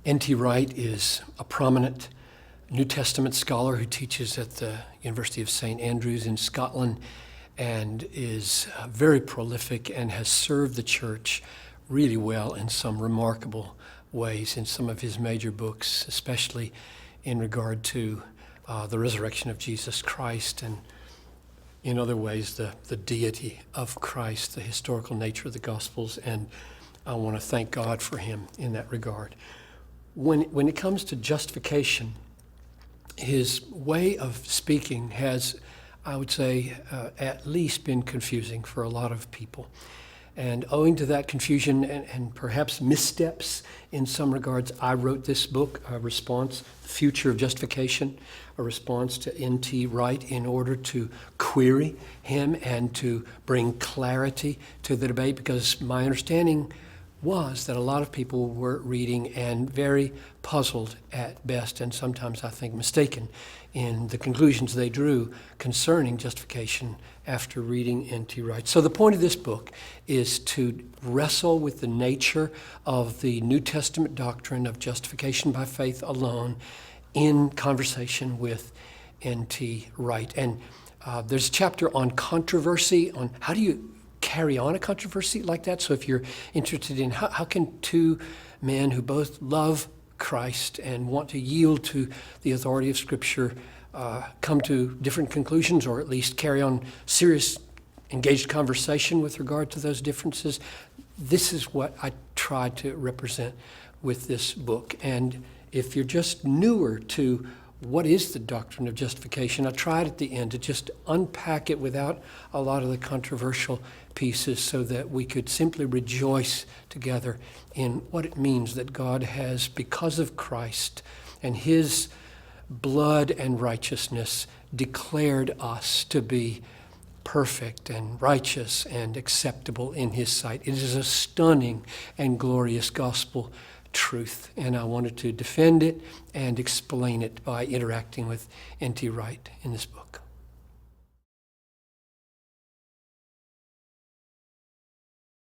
N.T. Wright is a prominent New Testament scholar who teaches at the University of St. Andrews in Scotland and is very prolific and has served the church really well in some remarkable ways in some of his major books, especially in regard to the resurrection of Jesus Christ and in other ways the deity of Christ, the historical nature of the Gospels, and I want to thank God for him in that regard. When it comes to justification, his way of speaking has, I would say, at least been confusing for a lot of people. And owing to that confusion and perhaps missteps in some regards, I wrote this book, a response, Future of Justification, a response to N.T. Wright in order to query him and to bring clarity to the debate, because my understanding was that a lot of people were reading and very puzzled at best, and sometimes I think mistaken in the conclusions they drew concerning justification after reading N.T. Wright. So the point of this book is to wrestle with the nature of the New Testament doctrine of justification by faith alone in conversation with N.T. Wright. And there's a chapter on controversy, on how do you carry on a controversy like that. So if you're interested in how can two men who both love Christ and want to yield to the authority of Scripture come to different conclusions, or at least carry on serious, engaged conversation with regard to those differences, this is what I try to represent with this book. And if you're just newer to what is the doctrine of justification, I tried at the end to just unpack it without a lot of the controversial pieces so that we could simply rejoice together in what it means that God has, because of Christ and his blood and righteousness, declared us to be perfect and righteous and acceptable in his sight. It is a stunning and glorious gospel truth, and I wanted to defend it and explain it by interacting with N.T. Wright in this book.